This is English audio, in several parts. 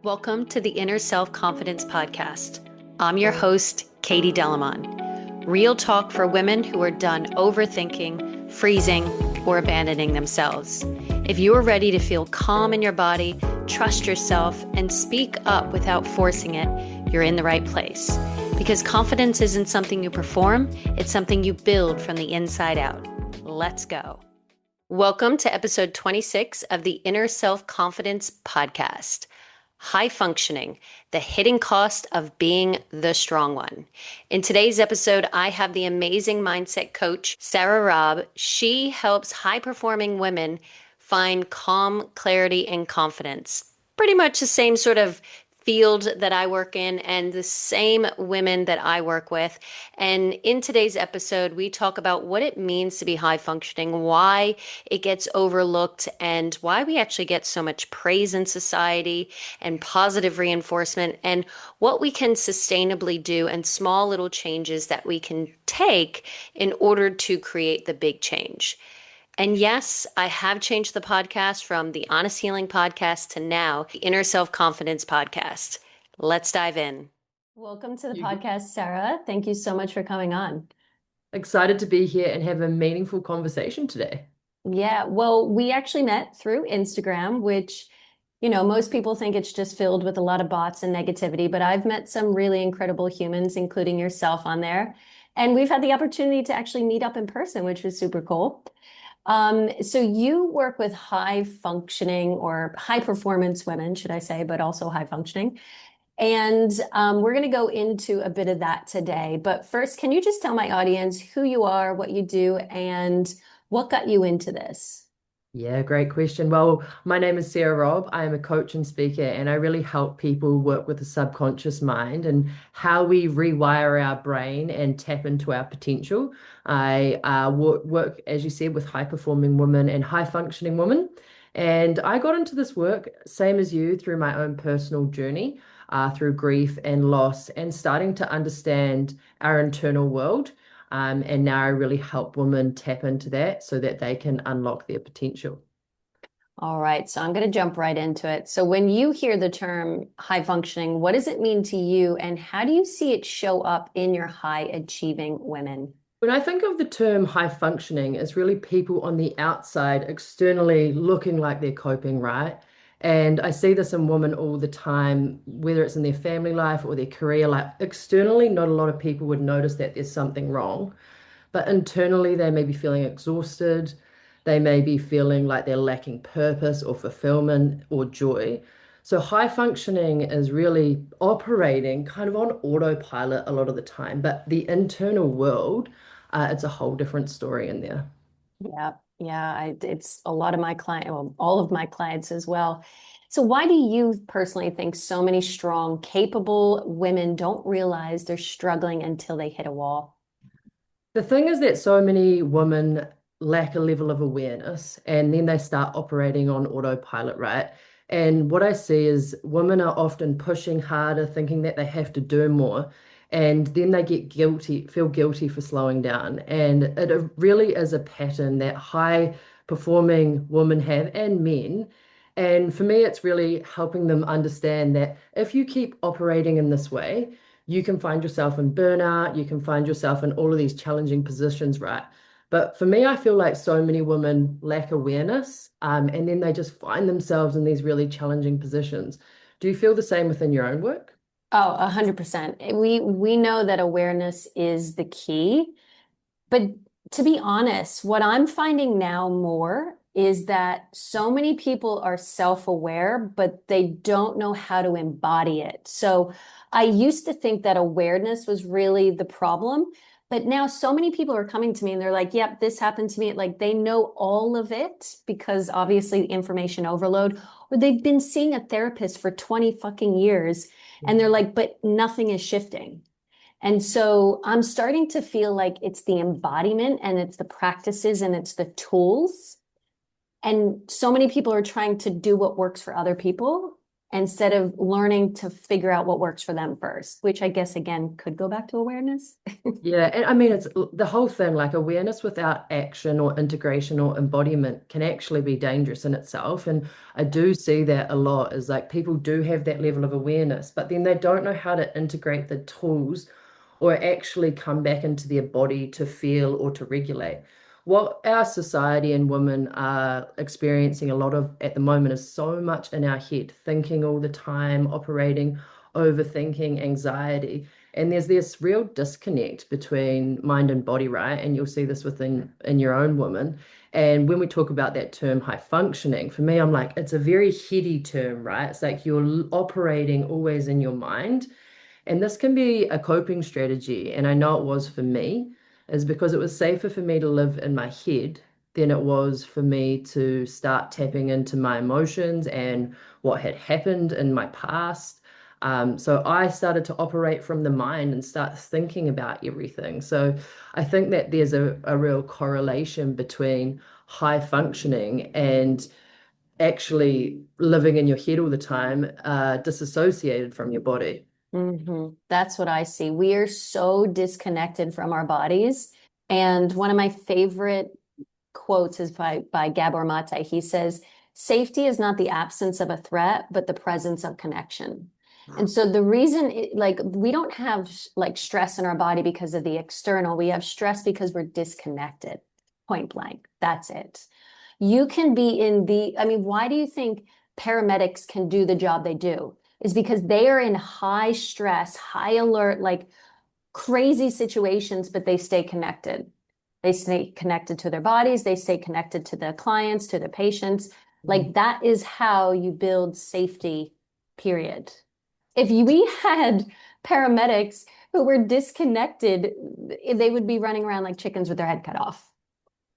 Welcome to the Inner Self Confidence Podcast. I'm your host, Katie Delamont. Real talk for women who are done overthinking, freezing, or abandoning themselves. If you are ready to feel calm in your body, trust yourself, and speak up without forcing it, you're in the right place. Because confidence isn't something you perform, it's something you build from the inside out. Let's go. Welcome to episode 26 of the Inner Self Confidence Podcast. High functioning, the hidden cost of being the strong one. In today's episode, I have the amazing mindset coach, Sarah Robb. She helps high performing women find calm, clarity, and confidence. Pretty much the same sort of field that I work in and the same women that I work with. And in today's episode, we talk about what it means to be high functioning, why it gets overlooked, and why we actually get so much praise in society and positive reinforcement, and what we can sustainably do and small little changes that we can take in order to create the big change. And yes, I have changed the podcast from the Honest Healing podcast to now the Inner Self Confidence podcast. Let's dive in. Welcome to the podcast, Sarah. Thank you so much for coming on. Excited to be here and have a meaningful conversation today. Yeah, well, we actually met through Instagram, which, most people think it's just filled with a lot of bots and negativity, but I've met some really incredible humans, including yourself on there. And we've had the opportunity to actually meet up in person, which was super cool. So you work with high functioning or high performance women, should I say, but also high functioning. And we're going to go into a bit of that today. But first, can you just tell my audience who you are, what you do, and what got you into this? Yeah, great question. Well, my name is Sarah Robb. I am a coach and speaker, and I really help people work with the subconscious mind and how we rewire our brain and tap into our potential. I work, as you said, with high-performing women and high-functioning women. And I got into this work, same as you, through my own personal journey, through grief and loss, and starting to understand our internal world. And now I really help women tap into that so that they can unlock their potential. All right, so I'm going to jump right into it. So when you hear the term high functioning, what does it mean to you, and how do you see it show up in your high achieving women? When I think of the term high functioning, it's really people on the outside externally looking like they're coping, right? And I see this in women all the time, whether it's in their family life or their career life. Externally, not a lot of people would notice that there's something wrong. But internally, they may be feeling exhausted. They may be feeling like they're lacking purpose or fulfillment or joy. So, high functioning is really operating kind of on autopilot a lot of the time. But the internal world, it's a whole different story in there. Yeah, yeah, it's a lot of my client, well, all of my clients as well. So why do you personally think so many strong, capable women don't realize they're struggling until they hit a wall? The thing is that so many women lack a level of awareness and then they start operating on autopilot, right? And what I see is women are often pushing harder, thinking that they have to do more. And then they get guilty, feel guilty for slowing down. And it really is a pattern that high performing women have and men. And for me, it's really helping them understand that if you keep operating in this way, you can find yourself in burnout, you can find yourself in all of these challenging positions, right? But for me, I feel like so many women lack awareness, and then they just find themselves in these really challenging positions. Do you feel the same within your own work? Oh, 100%. We know that awareness is the key. But to be honest, what I'm finding now more is that so many people are self-aware, but they don't know how to embody it. So I used to think that awareness was really the problem, but now so many people are coming to me and they're like, yep, this happened to me. Like they know all of it because obviously information overload, or they've been seeing a therapist for 20 fucking years and they're like, but nothing is shifting. And so I'm starting to feel like it's the embodiment and it's the practices and it's the tools. And so many people are trying to do what works for other people. instead of learning to figure out what works for them first, which I guess again could go back to awareness. Yeah, and I mean, it's the whole thing, like awareness without action or integration or embodiment can actually be dangerous in itself. And I do see that a lot is like people do have that level of awareness, but then they don't know how to integrate the tools or actually come back into their body to feel or to regulate. What our society and women are experiencing a lot of at the moment is so much in our head, thinking all the time, operating, overthinking, anxiety. And there's this real disconnect between mind and body, right? And you'll see this within in your own woman. And when we talk about that term high functioning, for me, I'm like, it's a very heady term, right? It's like you're operating always in your mind. And this can be a coping strategy. And I know it was for me, is because it was safer for me to live in my head than it was for me to start tapping into my emotions and what had happened in my past. So I started to operate from the mind and start thinking about everything. So I think that there's a real correlation between high functioning and actually living in your head all the time, disassociated from your body. That's what I see. We are so disconnected from our bodies. And one of my favorite quotes is by Gabor Mate. He says, safety is not the absence of a threat, but the presence of connection. And so the reason like we don't have like stress in our body because of the external, we have stress because we're disconnected, point blank. That's it. You can be in the, I mean, why do you think paramedics can do the job they do? Is because they are in high stress, high alert, like crazy situations, but they stay connected. They stay connected to their bodies, they stay connected to their clients, to their patients. Like that is how you build safety, period. If we had paramedics who were disconnected, they would be running around like chickens with their head cut off.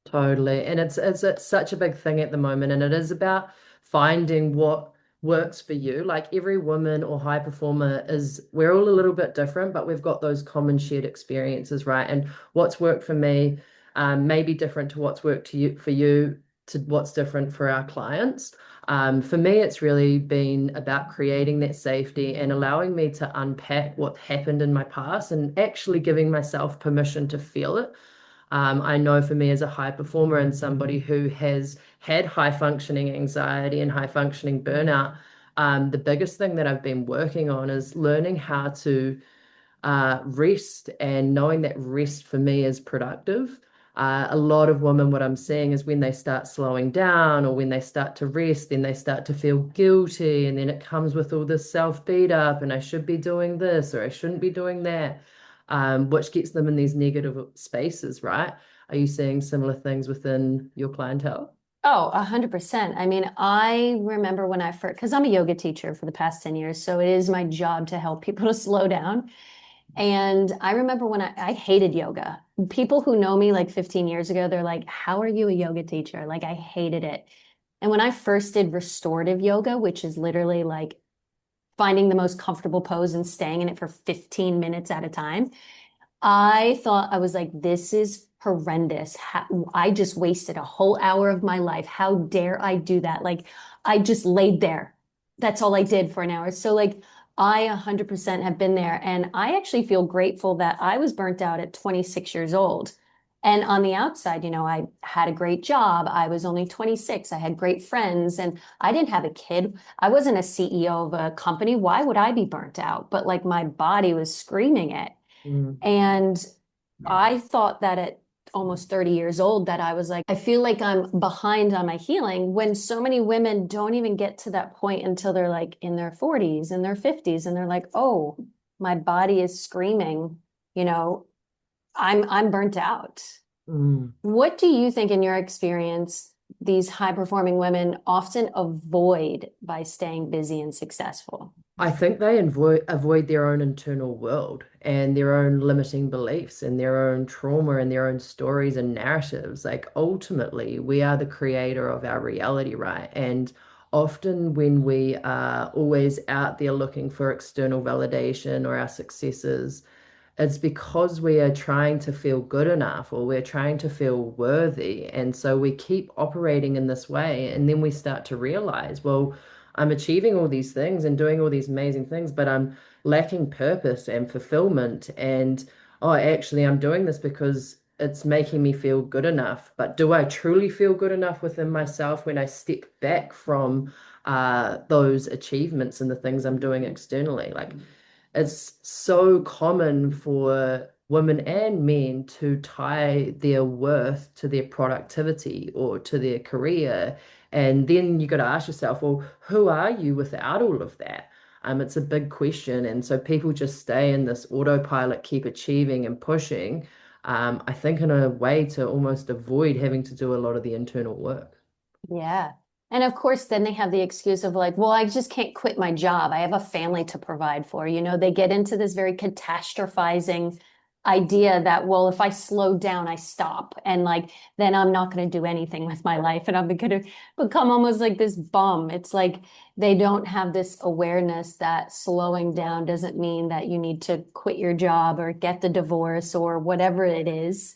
Totally. And it's such a big thing at the moment. And it is about finding what works for you. Like every woman or high performer is, we're all a little bit different, but we've got those common shared experiences, right? And what's worked for me may be different to what's worked to you for you to what's different for our clients. For me, it's really been about creating that safety and allowing me to unpack what happened in my past and actually giving myself permission to feel it. I know for me as a high performer and somebody who has had high functioning anxiety and high functioning burnout, the biggest thing that I've been working on is learning how to rest and knowing that rest for me is productive. A lot of women, what I'm seeing is when they start slowing down or when they start to rest, then they start to feel guilty. And then it comes with all this self beat up and I should be doing this or I shouldn't be doing that, which gets them in these negative spaces, right? Are you seeing similar things within your clientele? Oh, 100%. I mean, I remember when I first, because I'm a yoga teacher for the past 10 years, so it is my job to help people to slow down. And I remember when I hated yoga. People who know me like 15 years ago, they're like, how are you a yoga teacher? Like, I hated it. And when I first did restorative yoga, which is literally like finding the most comfortable pose and staying in it for 15 minutes at a time, I thought, I was like, this is horrendous. I just wasted a whole hour of my life. How dare I do that? Like, I just laid there. That's all I did for an hour. So, like, I 100% have been there. And I actually feel grateful that I was burnt out at 26 years old. And on the outside, I had a great job. I was only 26. I had great friends and I didn't have a kid. I wasn't a CEO of a company. Why would I be burnt out? But like my body was screaming it. Mm. And I thought that at almost 30 years old that I was like, I feel like I'm behind on my healing when so many women don't even get to that point until they're like in their 40s and their 50s and they're like, "Oh, my body is screaming, you know, I'm burnt out." Mm. What do you think in your experience these high performing women often avoid by staying busy and successful? I think they avoid their own internal world and their own limiting beliefs and their own trauma and their own stories and narratives. Like ultimately, we are the creator of our reality, right? And often when we are always out there looking for external validation or our successes, it's because we are trying to feel good enough or we're trying to feel worthy. And so we keep operating in this way. And then we start to realize, well, I'm achieving all these things and doing all these amazing things, but I'm lacking purpose and fulfillment. And oh, actually, I'm doing this because it's making me feel good enough. But do I truly feel good enough within myself when I step back from those achievements and the things I'm doing externally? Like, it's so common for women and men to tie their worth to their productivity or to their career. And then you got to ask yourself, well, who are you without all of that? It's a big question. And so people just stay in this autopilot, keep achieving and pushing, I think in a way to almost avoid having to do a lot of the internal work. Yeah. And of course, then they have the excuse of like, well, I just can't quit my job. I have a family to provide for. They get into this very catastrophizing idea that, well, if I slow down, I stop. And like, then I'm not going to do anything with my life. And I'm going to become almost like this bum. It's like they don't have this awareness that slowing down doesn't mean that you need to quit your job or get the divorce or whatever it is.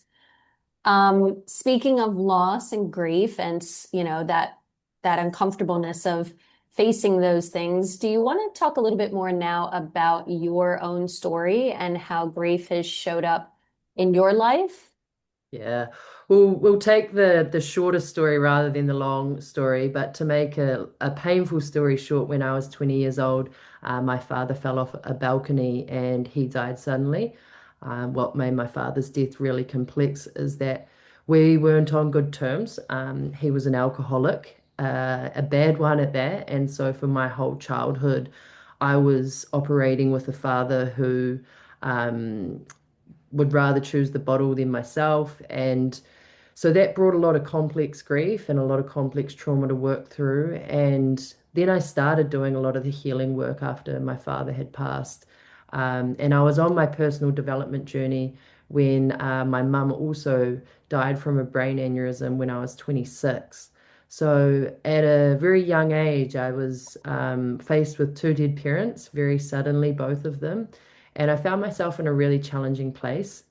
Speaking of loss and grief and that uncomfortableness of facing those things, do you want to talk a little bit more now about your own story and how grief has showed up in your life? Yeah, we'll take the shorter story rather than the long story. But to make a painful story short, when I was 20 years old, my father fell off a balcony and he died suddenly. What made my father's death really complex is that we weren't on good terms. He was an alcoholic, a bad one at that, and so for my whole childhood, I was operating with a father who um, would rather choose the bottle than myself. And so that brought a lot of complex grief and a lot of complex trauma to work through. And then I started doing a lot of the healing work after my father had passed. And I was on my personal development journey when my mum also died from a brain aneurysm when I was 26. So at a very young age, I was faced with two dead parents very suddenly, both of them. And I found myself in a really challenging place.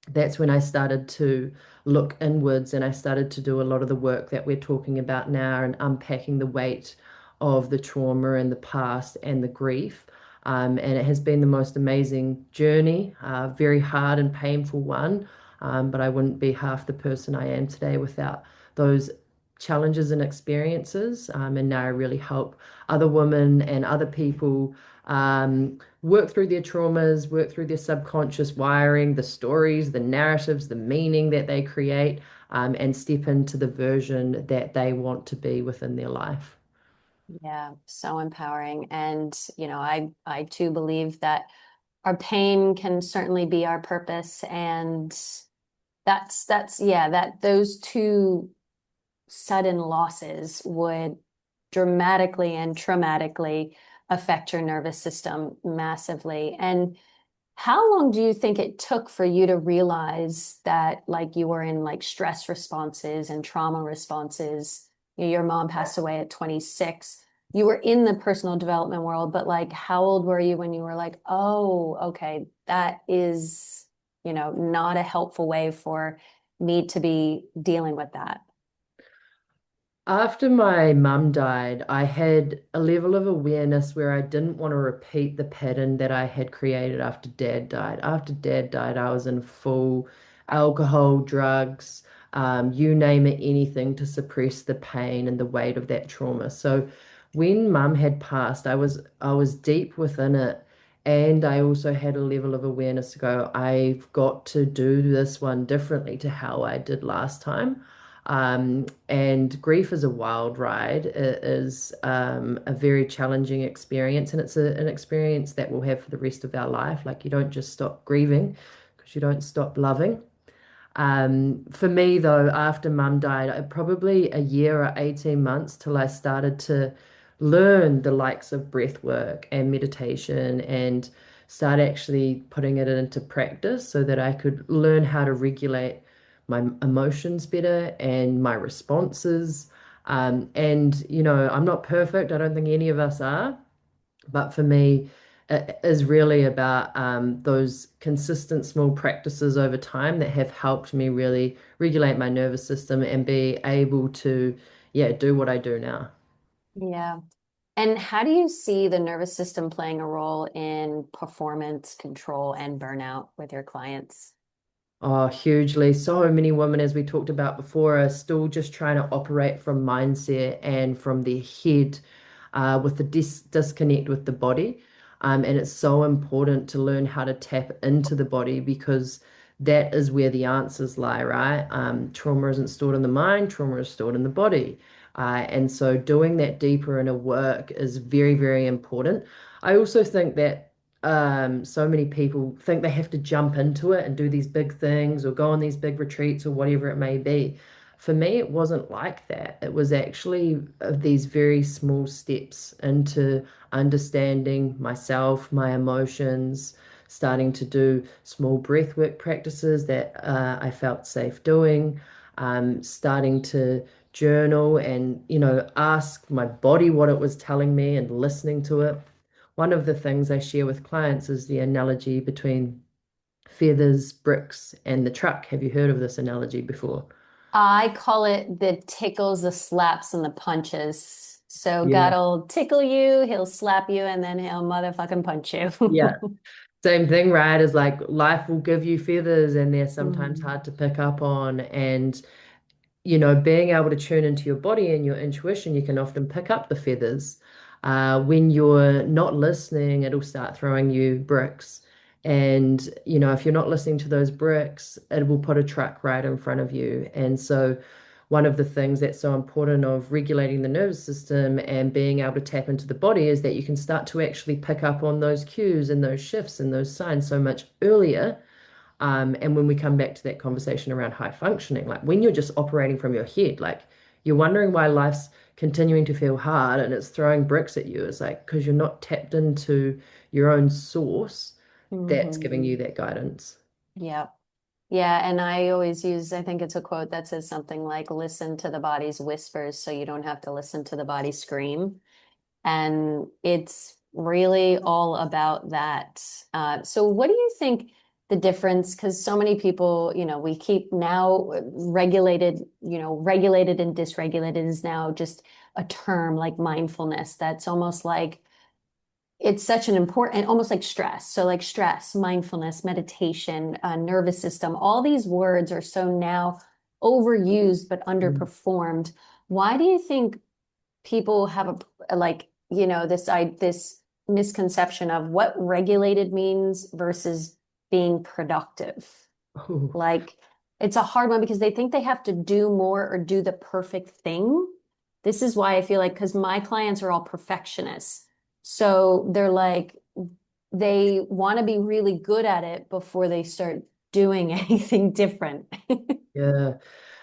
That's when I started to look inwards and I started to do a lot of the work that we're talking about now and unpacking the weight of the trauma and the past and the grief. And it has been the most amazing journey, very hard and painful one. But I wouldn't be half the person I am today without those challenges and experiences. And now I really help other women and other people work through their traumas, work through their subconscious wiring, the stories, the narratives, the meaning that they create, and step into the version that they want to be within their life. Yeah, so empowering. And, I too believe that our pain can certainly be our purpose. And that those two sudden losses would dramatically and traumatically affect your nervous system massively. And how long do you think it took for you to realize that like you were in like stress responses and trauma responses? Your mom passed away at 26. You were in the personal development world, but like how old were you when you were like, oh, okay, that is, not a helpful way for me to be dealing with that? After my mum died, I had a level of awareness where I didn't want to repeat the pattern that I had created after dad died. After dad died, I was in full alcohol, drugs, you name it, anything to suppress the pain and the weight of that trauma. So when mum had passed, I was deep within it. And I also had a level of awareness to go, I've got to do this one differently to how I did last time. And grief is a wild ride. It is a very challenging experience, and it's an experience that we'll have for the rest of our life. Like you don't just stop grieving because you don't stop loving. For me, though, after mum died, probably a year or 18 months till I started to learn the likes of breath work and meditation and start actually putting it into practice so that I could learn how to regulate my emotions better and my responses. I'm not perfect. I don't think any of us are. But for me, it is really about those consistent small practices over time that have helped me really regulate my nervous system and be able to, yeah, do what I do now. Yeah. And how do you see the nervous system playing a role in performance control and burnout with your clients? Oh, hugely. So many women, as we talked about before, are still just trying to operate from mindset and from their head with the disconnect with the body. And it's so important to learn how to tap into the body because that is where the answers lie, right? Trauma isn't stored in the mind, trauma is stored in the body. And so doing that deeper inner work is very, very important. I also think that so many people think they have to jump into it and do these big things or go on these big retreats or whatever it may be. For me, it wasn't like that. It was actually these very small steps into understanding myself, my emotions, starting to do small breathwork practices that I felt safe doing, starting to journal and, ask my body what it was telling me and listening to it. One of the things I share with clients is the analogy between feathers, bricks, and the truck. Have you heard of this analogy before? I call it the tickles, the slaps, and the punches. So Yeah. God'll tickle you, he'll slap you, and then he'll motherfucking punch you. Yeah. Same thing, right? Is like life will give you feathers and they're sometimes Mhm. hard to pick up on. And being able to tune into your body and your intuition, you can often pick up the feathers. When you're not listening, it'll start throwing you bricks. And, if you're not listening to those bricks, it will put a truck right in front of you. And so, one of the things that's so important of regulating the nervous system and being able to tap into the body is that you can start to actually pick up on those cues and those shifts and those signs so much earlier and when we come back to that conversation around high functioning, like when you're just operating from your head, like you're wondering why life's continuing to feel hard and it's throwing bricks at you. It's like because you're not tapped into your own source that's giving you Mhm. that guidance. Yeah. Yeah, and I always use, I think it's a quote that says something like, listen to the body's whispers so you don't have to listen to the body scream. And it's really all about that. So what do you think the difference, because so many people, we keep now regulated, regulated and dysregulated is now just a term like mindfulness that's almost like it's such an important, almost like stress. So, like stress, mindfulness, meditation, nervous system, all these words are so now overused but Mm. underperformed. Why do you think people have like, this misconception of what regulated means versus being productive? Oh, Like, it's a hard one because they think they have to do more or do the perfect thing. This is why I feel like, because my clients are all perfectionists. So they're like, they want to be really good at it before they start doing anything different. yeah.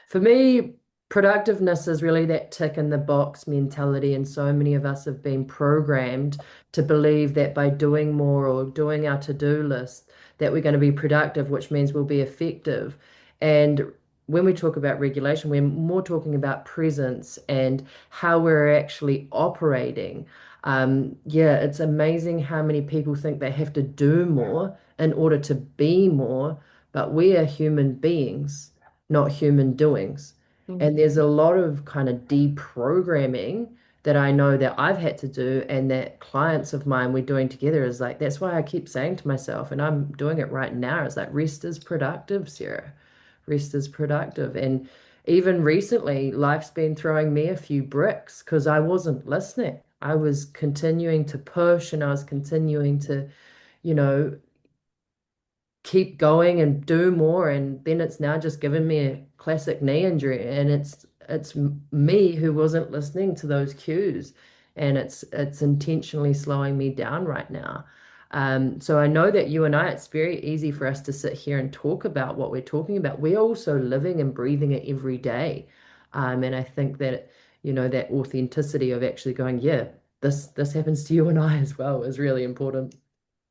For me, productiveness is really that tick in the box mentality, and so many of us have been programmed to believe that by doing more or doing our to-do list, that we're going to be productive, which means we'll be effective. And when we talk about regulation, we're more talking about presence and how we're actually operating. Yeah, it's amazing how many people think they have to do more in order to be more, but we are human beings, not human doings. And there's Mhm. a lot of kind of deprogramming that I know that I've had to do and that clients of mine we're doing together is like, that's why I keep saying to myself, and I'm doing it right now, it's like rest is productive, Sarah. Rest is productive. And even recently, life's been throwing me a few bricks because I wasn't listening. I was continuing to push and I was continuing to, you know, keep going and do more, and then it's now just given me a classic knee injury, and it's me who wasn't listening to those cues, and it's intentionally slowing me down right now. So I know that you and I, it's very easy for us to sit here and talk about what we're talking about. We're also living and breathing it every day. And I think that, that authenticity of actually going, yeah, this happens to you and I as well is really important.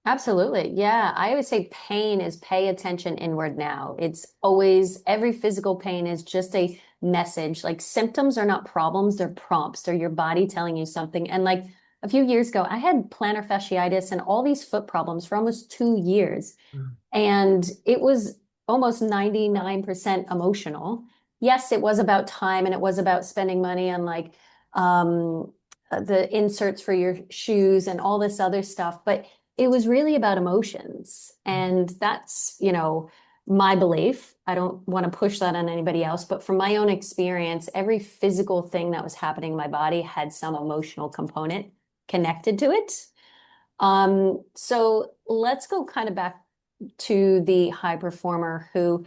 Absolutely. Yeah. I always say pain is pay attention inward now. It's always, every physical pain is just a message. Like symptoms are not problems, they're prompts. They're your body telling you something. And like a few years ago, I had plantar fasciitis and all these foot problems for almost 2 years. Mm. And it was almost 99% emotional. Yes, it was about time and it was about spending money on like um the inserts for your shoes and all this other stuff, but it was really about emotions. And that's, my belief. I don't want to push that on anybody else, but from my own experience, every physical thing that was happening in my body had some emotional component connected to it. So let's go kind of back to the high performer who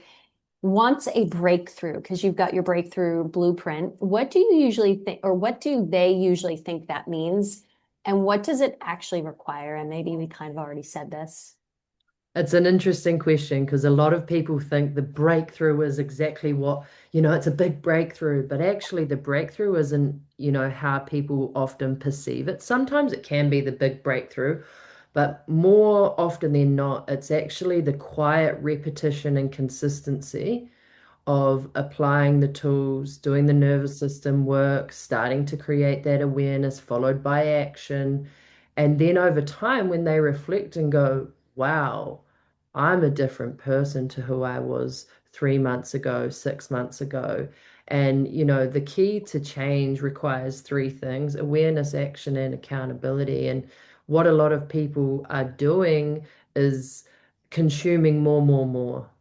wants a breakthrough because you've got your breakthrough blueprint. What do you usually think, or what do they usually think that means? And what does it actually require? And maybe we kind of already said this. It's an interesting question because a lot of people think the breakthrough is exactly what, it's a big breakthrough, but actually the breakthrough isn't, how people often perceive it. Sometimes it can be the big breakthrough, but more often than not, it's actually the quiet repetition and consistency of applying the tools, doing the nervous system work, starting to create that awareness, followed by action. And then over time, when they reflect and go, wow, I'm a different person to who I was 3 months ago, 6 months ago. And, the key to change requires three things: awareness, action, and accountability. And what a lot of people are doing is consuming more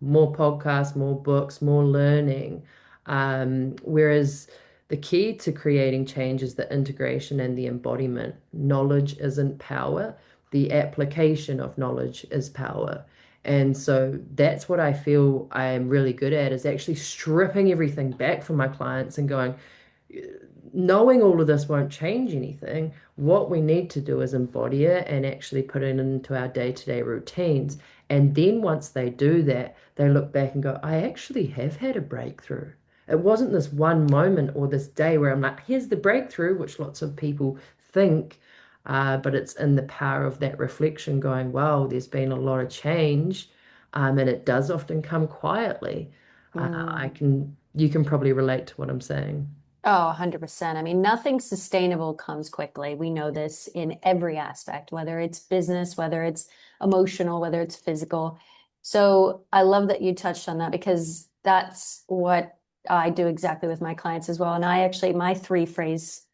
podcasts, more books, more learning. Whereas the key to creating change is the integration and the embodiment. Knowledge isn't power, the application of knowledge is power. And so that's what I feel I am really good at, is actually stripping everything back from my clients and going, knowing all of this won't change anything. What we need to do is embody it and actually put it into our day-to-day routines. And then once they do that, they look back and go, I actually have had a breakthrough. It wasn't this one moment or this day where I'm like, here's the breakthrough, which lots of people think, but it's in the power of that reflection going, wow, there's been a lot of change. And it does often come quietly. Mm. You can probably relate to what I'm saying. Oh, 100%. I mean, nothing sustainable comes quickly. We know this in every aspect, whether it's business, whether it's emotional, whether it's physical. So I love that you touched on that because that's what I do exactly with my clients as well. And I actually, my three phrase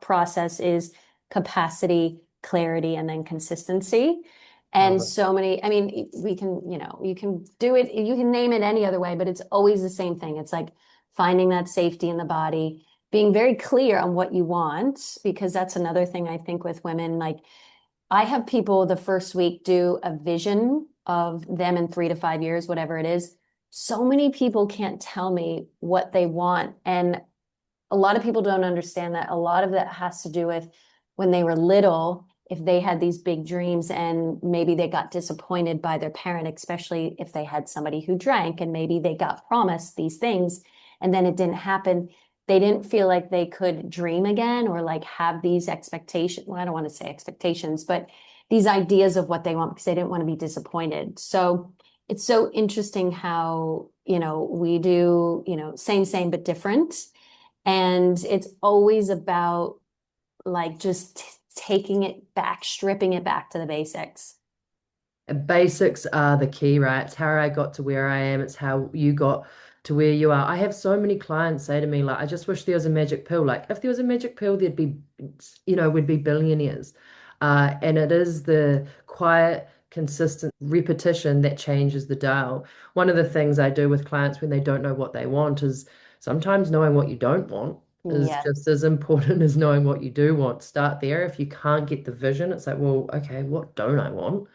process is capacity, clarity, and then consistency. And Love it. so many, I mean, we can, you can do it, you can name it any other way, but it's always the same thing. It's like finding that safety in the body, being very clear on what you want, because that's another thing I think with women. Like, I have people the first week do a vision of them in 3 to 5 years, whatever it is. So many people can't tell me what they want. And a lot of people don't understand that a lot of that has to do with when they were little, if they had these big dreams and maybe they got disappointed by their parent, especially if they had somebody who drank and maybe they got promised these things and then it didn't happen. They didn't feel like they could dream again or like have these expectations. Well, I don't want to say expectations, but these ideas of what they want because they didn't want to be disappointed. So it's so interesting how, we do, same, but different. And it's always about like just taking it back, stripping it back to the basics. Basics are the key, right? It's how I got to where I am. It's how you got to where you are. I have so many clients say to me, like, I just wish there was a magic pill. Like, if there was a magic pill, there'd be, we'd be billionaires. And it is the quiet, consistent repetition that changes the dial. One of the things I do with clients when they don't know what they want is sometimes knowing what you don't want is Yeah. just as important as knowing what you do want. Start there. If you can't get the vision, it's like, well, okay, what don't I want?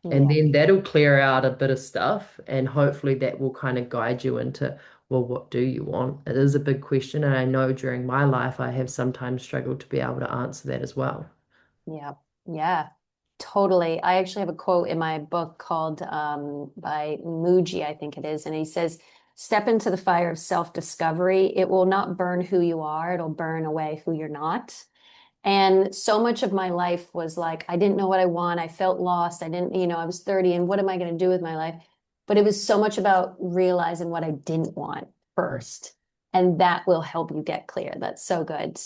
And Yeah. then that'll clear out a bit of stuff, and hopefully that will kind of guide you into, well, what do you want? It is a big question, and I know during my life I have sometimes struggled to be able to answer that as well. Yeah. Yeah. Totally. I actually have a quote in my book called by Muji, I think it is, and he says, "Step into the fire of self-discovery. It will not burn who you are, it'll burn away who you're not." And so much of my life was like, I didn't know what I want. I felt lost. I didn't, I was 30 and what am I going to do with my life? But it was so much about realizing what I didn't want first. And that will help you get clear. That's so good.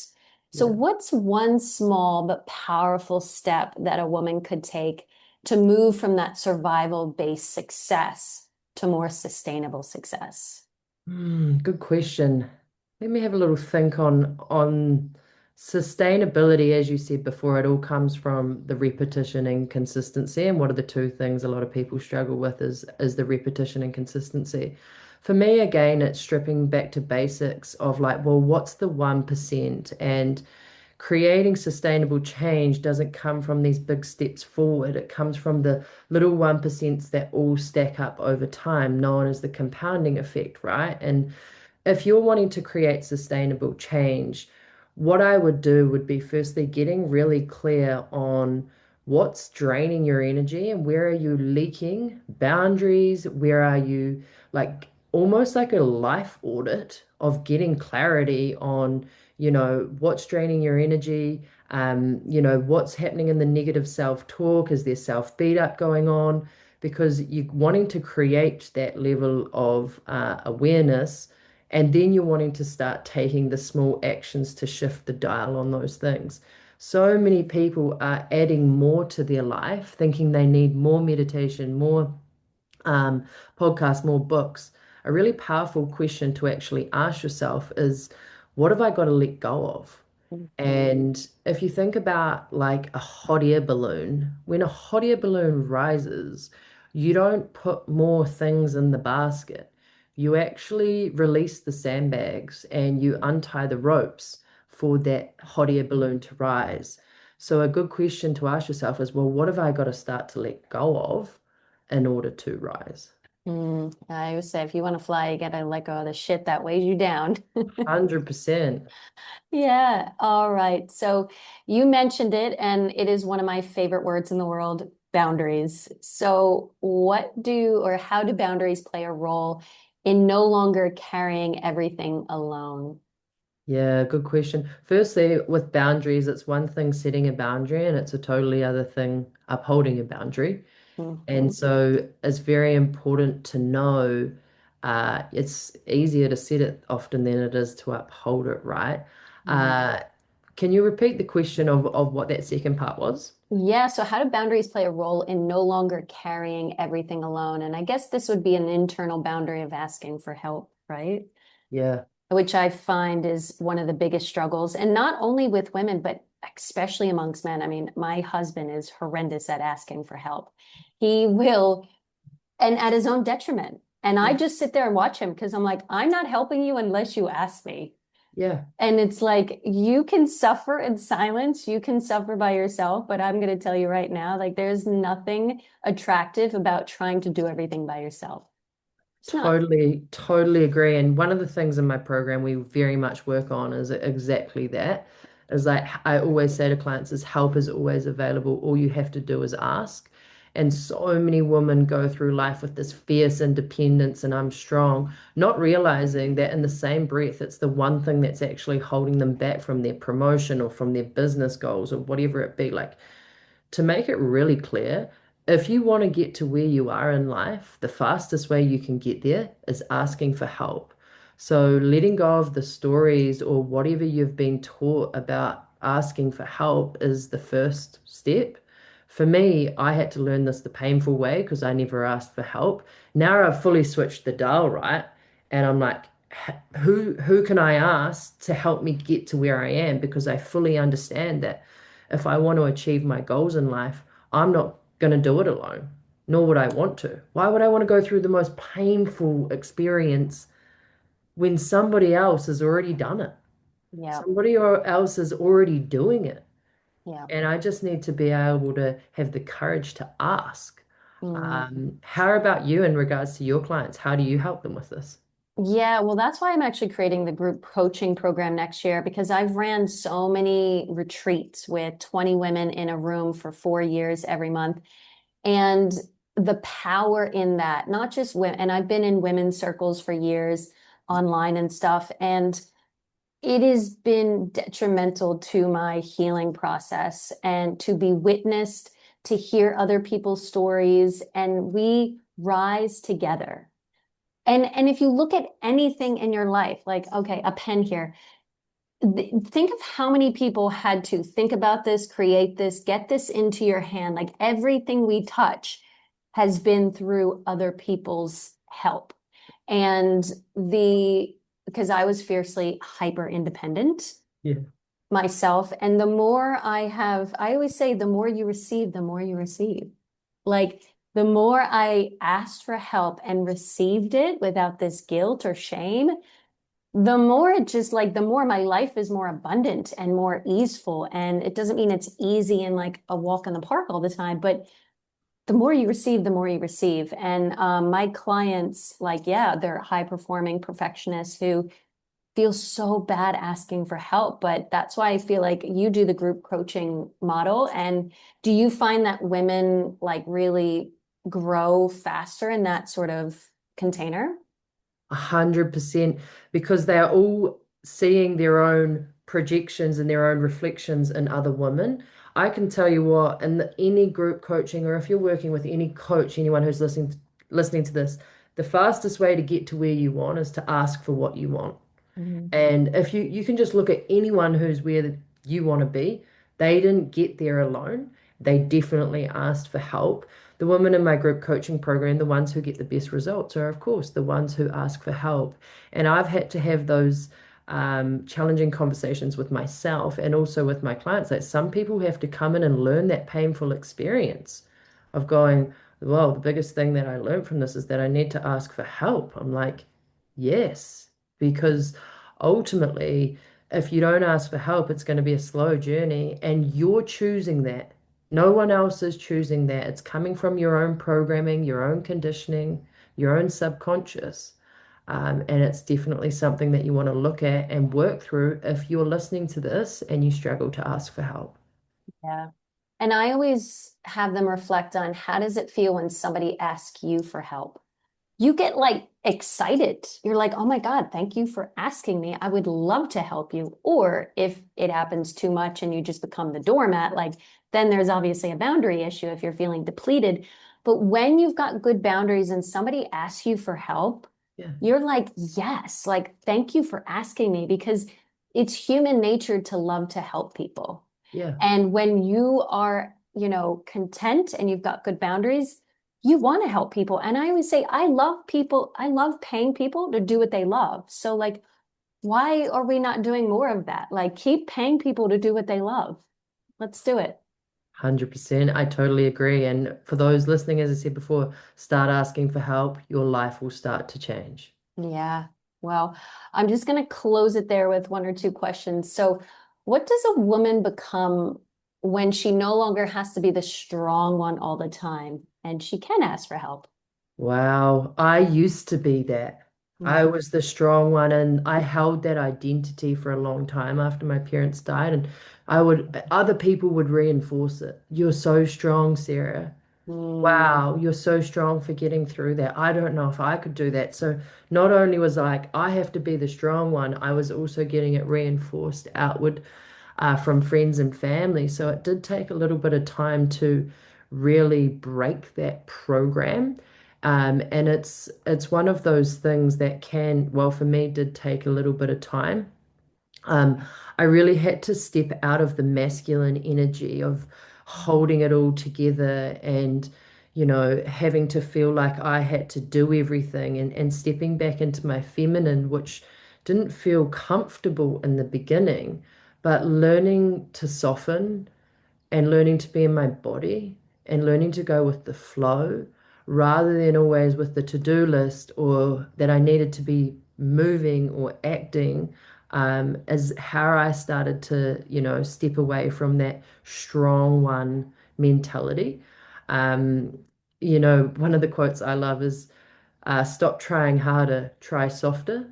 So, Yeah. what's one small but powerful step that a woman could take to move from that survival based success to more sustainable success? Good question. Let me have a little think on Sustainability, as you said before, it all comes from the repetition and consistency. And what are the two things a lot of people struggle with is the repetition and consistency. For me, again, it's stripping back to basics of like, well, what's the 1%? And creating sustainable change doesn't come from these big steps forward. It comes from the little 1% that all stack up over time, known as the compounding effect, right? And if you're wanting to create sustainable change, what I would do would be firstly getting really clear on what's draining your energy and where are you leaking boundaries, where are you like almost like a life audit of getting clarity on, what's draining your energy, what's happening in the negative self-talk, is there self-beat up going on? Because you're wanting to create that level of awareness and then you're wanting to start taking the small actions to shift the dial on those things. So many people are adding more to their life, thinking they need more meditation, more um, podcasts, more books. A really powerful question to actually ask yourself is, what have I got to let go of? And if you think about like a hot air balloon, when a hot air balloon rises, you don't put more things in the basket. You actually release the sandbags and you untie the ropes for that hot air balloon to rise. So a good question to ask yourself is, well, what have I got to start to let go of in order to rise? I always say if you want to fly, you gotta let go of the shit that weighs you down. 100%. Yeah. All right. So you mentioned it, and it is one of my favorite words in the world, boundaries. So what do or how do boundaries play a role in no longer carrying everything alone? Yeah, good question. Firstly, with boundaries, it's one thing setting a boundary, and it's a totally other thing upholding a boundary. And Mhm. so it's very important to know it's easier to set it often than it is to uphold it, right? Mhm. Can you repeat the question of what that second part was? Yeah, so how do boundaries play a role in no longer carrying everything alone? And I guess this would be an internal boundary of asking for help, right? Yeah, Which I find is one of the biggest struggles, and not only with women, but especially amongst men. I mean, my husband is horrendous at asking for help. He will, and at his own detriment. And I yeah, just sit there and watch him because I'm like, I'm not helping you unless you ask me. yeah. And it's like, you can suffer in silence, you can suffer by yourself, but I'm going to tell you right now, like, there's nothing attractive about trying to do everything by yourself. It's not. Totally, totally agree. And one of the things in my program we very much work on is exactly that. Is like I always say to clients is help is always available. All you have to do is ask. And so many women go through life with this fierce independence and I'm strong, not realizing that in the same breath, it's the one thing that's actually holding them back from their promotion or from their business goals or whatever it be. Like to make it really clear, if you want to get to where you are in life, the fastest way you can get there is asking for help. So, letting go of the stories or whatever you've been taught about asking for help is the first step. For me, I had to learn this the painful way because I never asked for help. Now I've fully switched the dial, right? And I'm like, who can I ask to help me get to where I am? Because I fully understand that if I want to achieve my goals in life, I'm not going to do it alone, nor would I want to. Why would I want to go through the most painful experience when somebody else has already done it? Yeah. Somebody else is already doing it. Yeah. And I just need to be able to have the courage to ask. Mm. How about you in regards to your clients? How do you help them with this? Yeah, well, that's why I'm actually creating the group coaching program next year because I've ran so many retreats with 20 women in a room for 4 years every month. And the power in that, not just women, and I've been in women's circles for years online and stuff, and it has been detrimental to my healing process and to be witnessed, to hear other people's stories, and we rise together. And if you look at anything in your life, like, okay, a pen here, think of how many people had to think about this, create this, get this into your hand. Like everything we touch has been through other people's help. And because I was fiercely hyper independent, Yeah. myself. And the more I always say, the more you receive, the more you receive. Like the more I asked for help and received it without this guilt or shame, the more it just like, the more my life is more abundant and more easeful. And it doesn't mean it's easy and like a walk in the park all the time, but the more you receive, the more you receive. And my clients, like, yeah, they're high performing perfectionists who feel so bad asking for help. But that's why I feel like you do the group coaching model. And do you find that women like really grow faster in that sort of container? 100%, because they're all seeing their own projections and their own reflections in other women. I can tell you what, in any group coaching, or if you're working with any coach, anyone who's listening to this, the fastest way to get to where you want is to ask for what you want. Mhm. And if you can just look at anyone who's where you want to be, they didn't get there alone. They definitely asked for help. The women in my group coaching program, the ones who get the best results, are of course the ones who ask for help. And I've had to have those challenging conversations with myself and also with my clients. That some people have to come in and learn that painful experience of going, well, the biggest thing that I learned from this is that I need to ask for help. I'm like, yes, because ultimately, if you don't ask for help, it's going to be a slow journey, and you're choosing that. No one else is choosing that. It's coming from your own programming, your own conditioning, your own subconscious. And it's definitely something that you want to look at and work through if you're listening to this and you struggle to ask for help. Yeah. And I always have them reflect on how does it feel when somebody asks you for help? You get like excited. You're like, oh my God, thank you for asking me. I would love to help you. Or if it happens too much and you just become the doormat, like then there's obviously a boundary issue if you're feeling depleted. But when you've got good boundaries and somebody asks you for help, Yeah, you're like, yes, like thank you for asking me because it's human nature to love to help people. yeah, And when you are, content and you've got good boundaries, you want to help people. And I always say, I love people. I love paying people to do what they love. So, like, why are we not doing more of that? Like, keep paying people to do what they love. Let's do it. 100%. I totally agree. And for those listening, as I said before, start asking for help. Your life will start to change. Yeah. Well, I'm just going to close it there with one or two questions. So, what does a woman become when she no longer has to be the strong one all the time and she can ask for help? Wow, I used to be that. I Mm. was the strong one, and I held that identity for a long time after my parents died. And other people would reinforce it. You're so strong, Sarah. Mm. Wow, you're so strong for getting through that. I don't know if I could do that. So not only was like, I have to be the strong one, I was also getting it reinforced outward from friends and family. So it did take a little bit of time to really break that program. And it's one of those things that can, well, for me, did take a little bit of time. um, I really had to step out of the masculine energy of holding it all together and, having to feel like I had to do everything and stepping back into my feminine, which didn't feel comfortable in the beginning, but learning to soften and learning to be in my body and learning to go with the flow rather than always with the to-do list or that I needed to be moving or acting, is how I started to, step away from that strong one mentality. Um, One of the quotes I love is stop trying harder, try softer.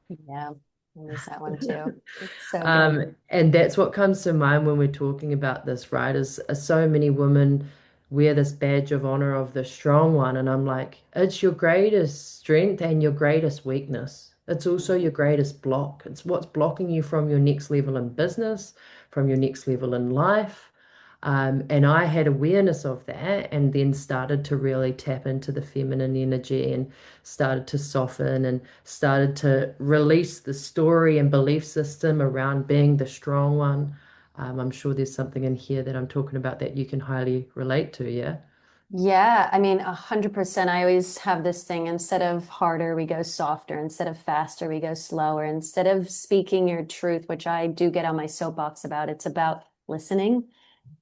Yeah, I miss that one too. It's so good. And that's what comes to mind when we're talking about this, right? Is so many women wear this badge of honor of the strong one. And I'm like, it's your greatest strength and your greatest weakness. It's also your greatest block. It's what's blocking you from your next level in business, from your next level in life. And I had awareness of that and then started to really tap into the feminine energy and started to soften and started to release the story and belief system around being the strong one. I'm sure there's something in here that I'm talking about that you can highly relate to, yeah? Yeah, I mean, 100%. I always have this thing, instead of harder, we go softer. Instead of faster, we go slower. Instead of speaking your truth, which I do get on my soapbox about, it's about listening.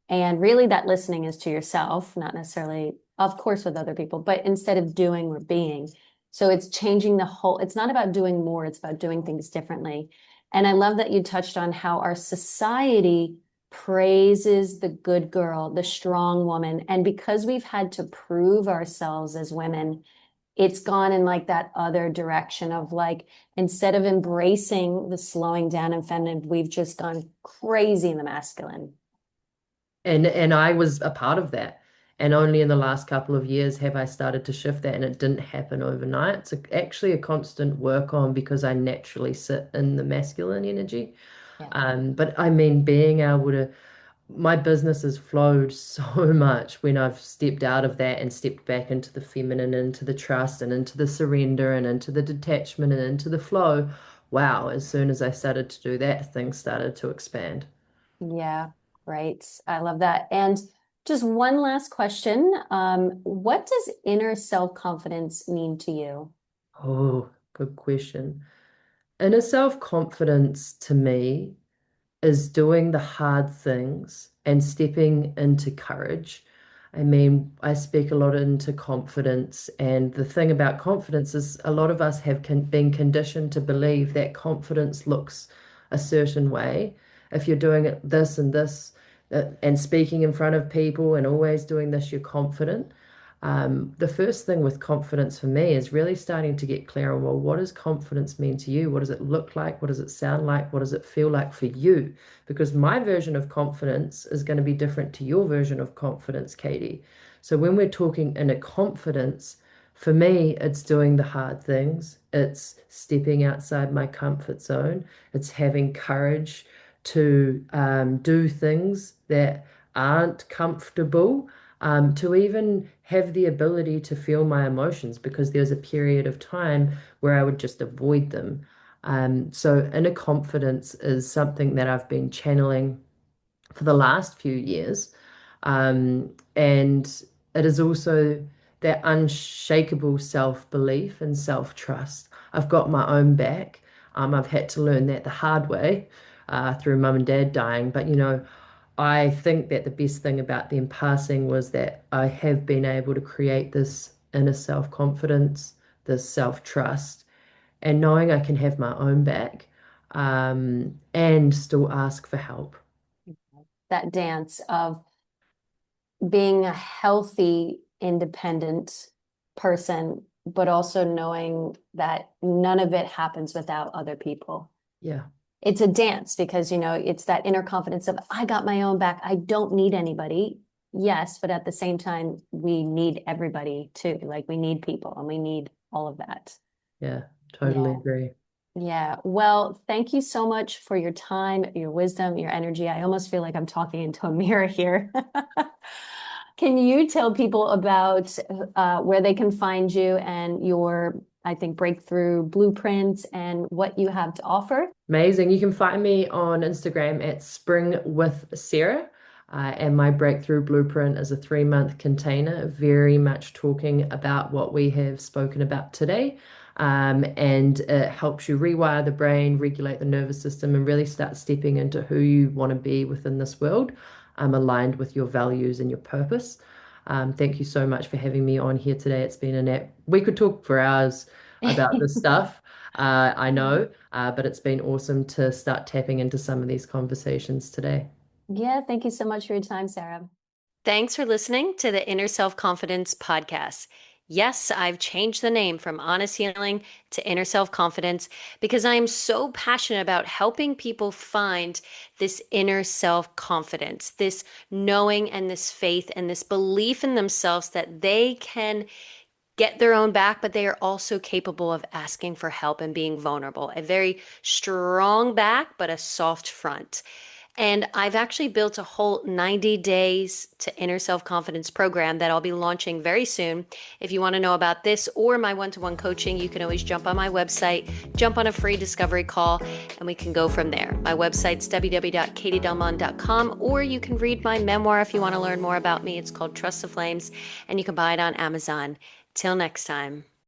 And really, that listening is to yourself, not necessarily, of course, with other people, but instead of doing or being. So it's changing the whole, it's not about doing more, it's about doing things differently. And I love that you touched on how our society praises the good girl, the strong woman. And because we've had to prove ourselves as women, it's gone in like that other direction of like, instead of embracing the slowing down and feminine, we've just gone crazy in the masculine. And I was a part of that. And only in the last couple of years have I started to shift that, and it didn't happen overnight. It's actually a constant work on because I naturally sit in the masculine energy. Yeah. But I mean, being able to, my business has flowed so much when I've stepped out of that and stepped back into the feminine, into the trust, and into the surrender, and into the detachment, and into the flow. Wow, as soon as I started to do that, things started to expand. Yeah, great. I love that. And just one last question. What does inner self-confidence mean to you? Oh, good question. Inner self-confidence to me is doing the hard things and stepping into courage. I mean, I speak a lot into confidence, and the thing about confidence is a lot of us have been conditioned to believe that confidence looks a certain way. If you're doing it this and this, and speaking in front of people and always doing this, you're confident. The first thing with confidence for me is really starting to get clear on, well, what does confidence mean to you? What does it look like? What does it sound like? What does it feel like for you? Because my version of confidence is going to be different to your version of confidence, Katie. So when we're talking inner confidence, for me, it's doing the hard things. It's stepping outside my comfort zone. It's having courage to do things that aren't comfortable, to even have the ability to feel my emotions, because there's a period of time where I would just avoid them. So inner confidence is something that I've been channeling for the last few years. And it is also that unshakable self-belief and self-trust. I've got my own back. I've had to learn that the hard way, through mum and dad dying. But I think that the best thing about them passing was that I have been able to create this inner self-confidence, this self-trust, and knowing I can have my own back, and still ask for help. That dance of being a healthy, independent person, but also knowing that none of it happens without other people. Yeah. It's a dance because, it's that inner confidence of, I got my own back. I don't need anybody. Yes, but at the same time, we need everybody too. Like we need people and we need all of that. Yeah, totally Yeah. agree. Yeah. Well, thank you so much for your time, your wisdom, your energy. I almost feel like I'm talking into a mirror here. Can you tell people about where they can find you and your, I think, breakthrough blueprints and what you have to offer? Amazing. You can find me on Instagram at Spring with Sarah. And my breakthrough blueprint is a 3-month container, very much talking about what we have spoken about today. And it helps you rewire the brain, regulate the nervous system, and really start stepping into who you want to be within this world, aligned with your values and your purpose. Thank you so much for having me on here today. It's been a nap. We could talk for hours about this stuff, I know, but it's been awesome to start tapping into some of these conversations today. Yeah, thank you so much for your time, Sarah. Thanks for listening to the Inner Self Confidence podcast. Yes, I've changed the name from Honest Healing to Inner Self Confidence because I am so passionate about helping people find this inner self confidence, this knowing and this faith and this belief in themselves that they can get their own back, but they are also capable of asking for help and being vulnerable. A very strong back, but a soft front. And I've actually built a whole 90 days to inner self-confidence program that I'll be launching very soon. If you want to know about this or my one-to-one coaching, you can always jump on my website, jump on a free discovery call, and we can go from there. My website's www.katiedelmon.com, or you can read my memoir if you want to learn more about me. It's called Trust the Flames, and you can buy it on Amazon. Till next time.